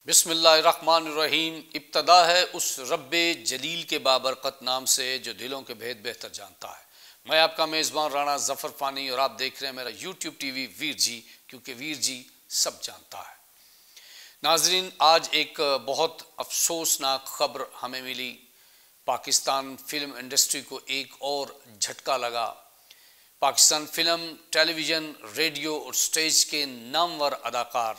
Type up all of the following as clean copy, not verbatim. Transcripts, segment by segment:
बिस्मिल्लाहिर्रहमानिर्रहीम। इब्तदा है उस रब्बे जलील के बाबरकत नाम से जो दिलों के भेद बेहतर जानता है। मैं आपका मेज़बान राणा ज़फ़र फ़ानी और आप देख रहे हैं मेरा यूट्यूब टीवी वीर जी, क्योंकि वीर जी सब जानता है। नाजरीन, आज एक बहुत अफसोसनाक खबर हमें मिली। पाकिस्तान फिल्म इंडस्ट्री को एक और झटका लगा। पाकिस्तान फिल्म, टेलीविज़न, रेडियो और स्टेज के नामवर अदाकार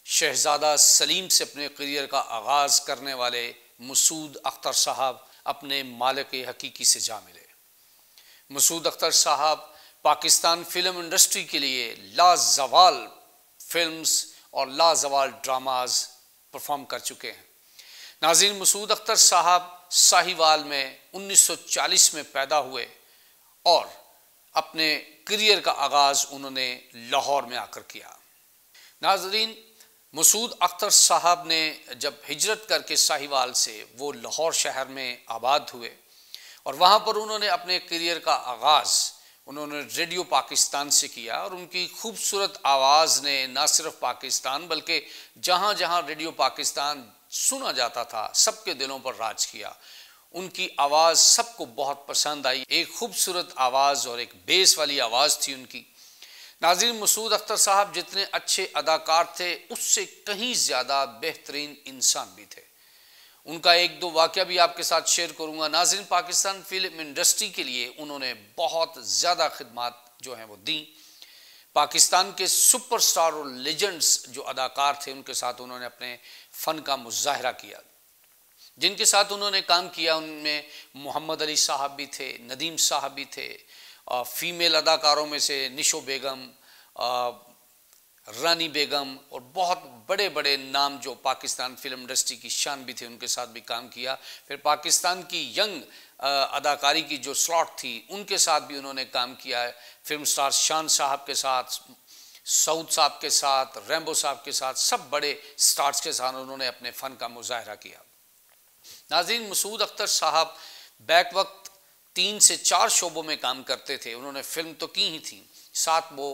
शहजादा सलीम से अपने करियर का आगाज़ करने वाले मसूद अख्तर साहब अपने मालिक हकीकी से जा मिले। मसूद अख्तर साहब पाकिस्तान फिल्म इंडस्ट्री के लिए लाजवाल फिल्म्स और लाजवाल ड्रामाज परफॉर्म कर चुके हैं। नाज़रीन, मसूद अख्तर साहब साहिवाल में 1940 में पैदा हुए और अपने करियर का आगाज़ उन्होंने लाहौर में आकर किया। नाज़रीन, मसूद अख्तर साहब ने जब हिजरत करके साहिवाल से वो लाहौर शहर में आबाद हुए और वहाँ पर उन्होंने अपने करियर का आगाज़ उन्होंने रेडियो पाकिस्तान से किया और उनकी खूबसूरत आवाज़ ने न सिर्फ पाकिस्तान बल्कि जहाँ जहाँ रेडियो पाकिस्तान सुना जाता था सबके दिलों पर राज किया। उनकी आवाज़ सबको बहुत पसंद आई। एक खूबसूरत आवाज़ और एक बेस वाली आवाज़ थी उनकी। नाज़रीन, मसूद अख्तर साहब जितने अच्छे अदाकार थे उससे कहीं ज़्यादा बेहतरीन इंसान भी थे। उनका एक दो वाक़या भी आपके साथ शेयर करूँगा। नाज़रीन, पाकिस्तान फिल्म इंडस्ट्री के लिए उन्होंने बहुत ज़्यादा खिदमत जो हैं वो दी। पाकिस्तान के सुपरस्टार और लेजेंड्स जो अदाकार थे उनके साथ उन्होंने अपने फ़न का मुज़ाहरा किया। जिनके साथ उन्होंने काम किया उनमें मोहम्मद अली साहब भी थे, नदीम साहब भी थे। फ़ीमेल अदाकारों में से निशो बेगम, रानी बेगम और बहुत बड़े बड़े नाम जो पाकिस्तान फिल्म इंडस्ट्री की शान भी थे, उनके साथ भी काम किया। फिर पाकिस्तान की यंग अदाकारी की जो स्लॉट थी उनके साथ भी उन्होंने काम किया है। फिल्म स्टार शान साहब के साथ, सऊद साहब के साथ, रैम्बो साहब के साथ, सब बड़े स्टार्स के साथ उन्होंने अपने फ़न का मुज़ाहरा किया। नाज़रीन, मसूद अख्तर साहब बैक वक्त 3 से 4 शोबों में काम करते थे। उन्होंने फिल्म तो की ही थी, साथ वो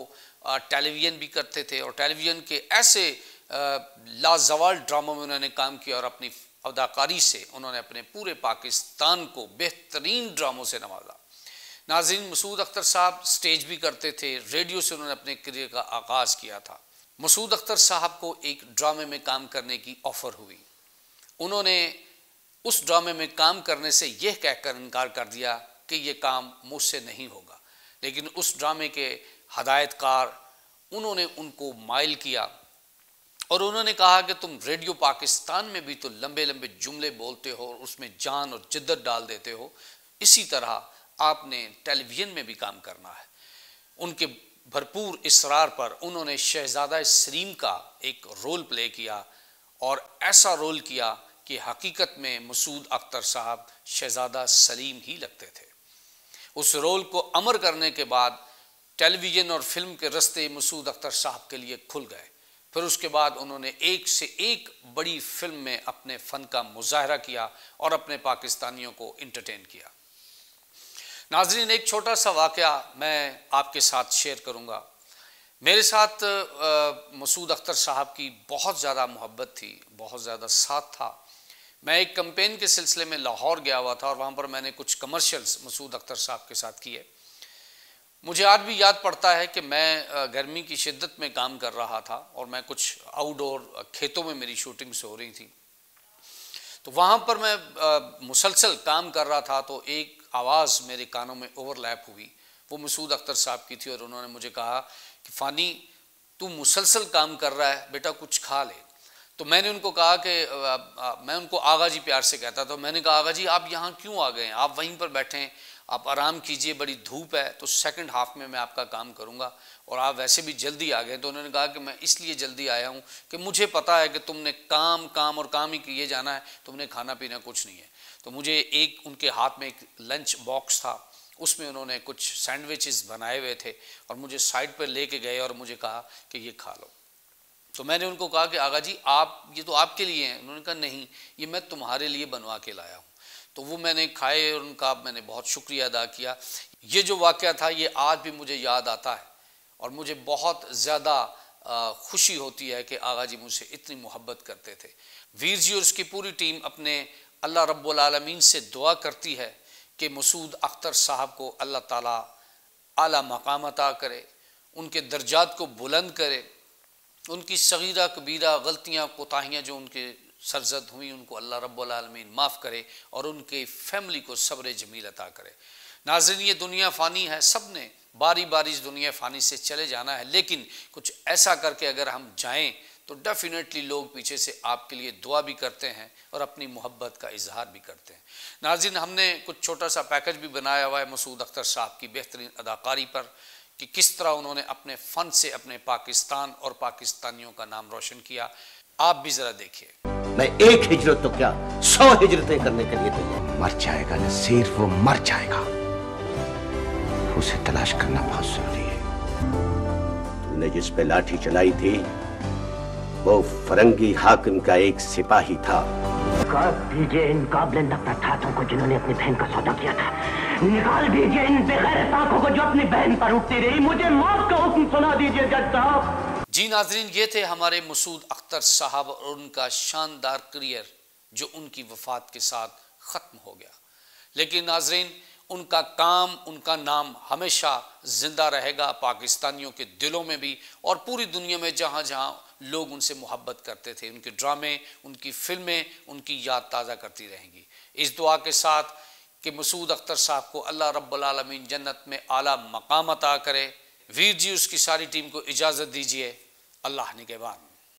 टेलीविज़न भी करते थे और टेलीविज़न के ऐसे लाजवाल ड्रामों में उन्होंने काम किया और अपनी अदाकारी से उन्होंने अपने पूरे पाकिस्तान को बेहतरीन ड्रामों से नवाजा। नाज़रीन, मसूद अख्तर साहब स्टेज भी करते थे, रेडियो से उन्होंने अपने करियर का आगाज़ किया था। मसूद अख्तर साहब को एक ड्रामे में काम करने की ऑफ़र हुई। उन्होंने उस ड्रामे में काम करने से यह कहकर इनकार कर दिया कि ये काम मुझसे नहीं होगा, लेकिन उस ड्रामे के हदायतकार उन्होंने उनको माइल किया और उन्होंने कहा कि तुम रेडियो पाकिस्तान में भी तो लंबे लंबे जुमले बोलते हो और उसमें जान और जिद्दत डाल देते हो, इसी तरह आपने टेलीविज़न में भी काम करना है। उनके भरपूर इसरार पर उन्होंने शहजादा सलीम का एक रोल प्ले किया और ऐसा रोल किया कि हकीकत में मसूद अख्तर साहब शहजादा सलीम ही लगते थे। उस रोल को अमर करने के बाद टेलीविज़न और फिल्म के रास्ते मसूद अख्तर साहब के लिए खुल गए। फिर उसके बाद उन्होंने एक से एक बड़ी फिल्म में अपने फ़न का मुज़ाहरा किया और अपने पाकिस्तानियों को इंटरटेन किया। नाज़रीन, एक छोटा सा वाक़या मैं आपके साथ शेयर करूँगा। मेरे साथ मसूद अख्तर साहब की बहुत ज़्यादा मोहब्बत थी, बहुत ज़्यादा साथ था। मैं एक कैंपेन के सिलसिले में लाहौर गया हुआ था और वहाँ पर मैंने कुछ कमर्शियल्स मसूद अख्तर साहब के साथ किए। मुझे आज भी याद पड़ता है कि मैं गर्मी की शिद्दत में काम कर रहा था और मैं कुछ आउटडोर खेतों में मेरी शूटिंग्स हो रही थी। तो वहाँ पर मैं मुसलसल काम कर रहा था तो एक आवाज़ मेरे कानों में ओवरलैप हुई। वो मसूद अख्तर साहब की थी और उन्होंने मुझे कहा कि फ़ानी, तू मुसलसल काम कर रहा है, बेटा कुछ खा ले। तो मैंने उनको कहा कि मैं उनको आगा जी प्यार से कहता था। मैंने कहा, आगा जी आप यहाँ क्यों आ गए हैं, आप वहीं पर बैठें, आप आराम कीजिए, बड़ी धूप है, तो सेकंड हाफ में मैं आपका काम करूँगा और आप वैसे भी जल्दी आ गए। तो उन्होंने कहा कि मैं इसलिए जल्दी आया हूँ कि मुझे पता है कि तुमने काम काम और काम ही किए जाना है, तुमने खाना पीना कुछ नहीं है। तो मुझे एक उनके हाथ में एक लंच बॉक्स था, उसमें उन्होंने कुछ सैंडविचेस बनाए हुए थे और मुझे साइड पर लेके गए और मुझे कहा कि ये खा लो। तो मैंने उनको कहा कि आगा जी आप, ये तो आपके लिए हैं। उन्होंने कहा नहीं, ये मैं तुम्हारे लिए बनवा के लाया हूँ। तो वो मैंने खाए और उनका मैंने बहुत शुक्रिया अदा किया। ये जो वाक़या था ये आज भी मुझे याद आता है और मुझे बहुत ज़्यादा खुशी होती है कि आगा जी मुझसे इतनी मोहब्बत करते थे। वीर जी और उसकी पूरी टीम अपने अल्लाह रब्बुल आलमीन से दुआ करती है कि मसूद अख्तर साहब को अल्लाह ताला आला मकाम अता करे, उनके दर्जात को बुलंद करे, उनकी सगीरा कबीरा गलतियाँ कोताहियाँ जो उनके सरजद हुई उनको अल्लाह रब्बुल आलमीन माफ़ करे और उनके फैमिली को सब्र जमील अता करे। नाज़रीन, ये दुनिया फ़ानी है, सब ने बारी बारी इस दुनिया फ़ानी से चले जाना है, लेकिन कुछ ऐसा करके अगर हम जाएं तो डेफिनेटली लोग पीछे से आपके लिए दुआ भी करते हैं और अपनी मोहब्बत का इजहार भी करते हैं। नाज़रीन, हमने कुछ छोटा सा पैकेज भी बनाया हुआ है मसूद अख्तर साहब की बेहतरीन अदाकारी पर कि किस तरह उन्होंने अपने फ़न से अपने पाकिस्तान और पाकिस्तानियों का नाम रोशन किया। आप भी ज़रा देखिए। मैं एक हिजरत तो क्या 100 हिजरतें करने के लिए तैयार। मर जाएगा नसीर, वो मर जाएगा, उसे तलाश करना बहुत जरूरी है। तूने जिस पे लाठी चलाई थी वो फरंगी हाकिम का एक सिपाही था। निकाल दीजिए इन काबिल नफरत हाथों को जिन्होंने अपनी बहन का सौदा किया था। निकाल दीजिए इन बेगैरत आंखों को जो अपनी बहन पर उठती रही। मुझे मौत का हुक्म सुना दीजिए जज साहब। जी नाजरीन, ये थे हमारे मसूद अख्तर साहब और उनका शानदार करियर जो उनकी वफात के साथ ख़त्म हो गया। लेकिन नाजरीन, उनका काम, उनका नाम हमेशा ज़िंदा रहेगा पाकिस्तानियों के दिलों में भी और पूरी दुनिया में जहाँ जहाँ लोग उनसे मोहब्बत करते थे। उनके ड्रामे, उनकी फ़िल्में उनकी याद ताज़ा करती रहेंगी। इस दुआ के साथ कि मसूद अख्तर साहब को अल्लाह रब्बुल आलमीन जन्नत में आला मकाम अता करे। वीर जी उसकी सारी टीम को इजाज़त दीजिए। अल्लाह निगहबान।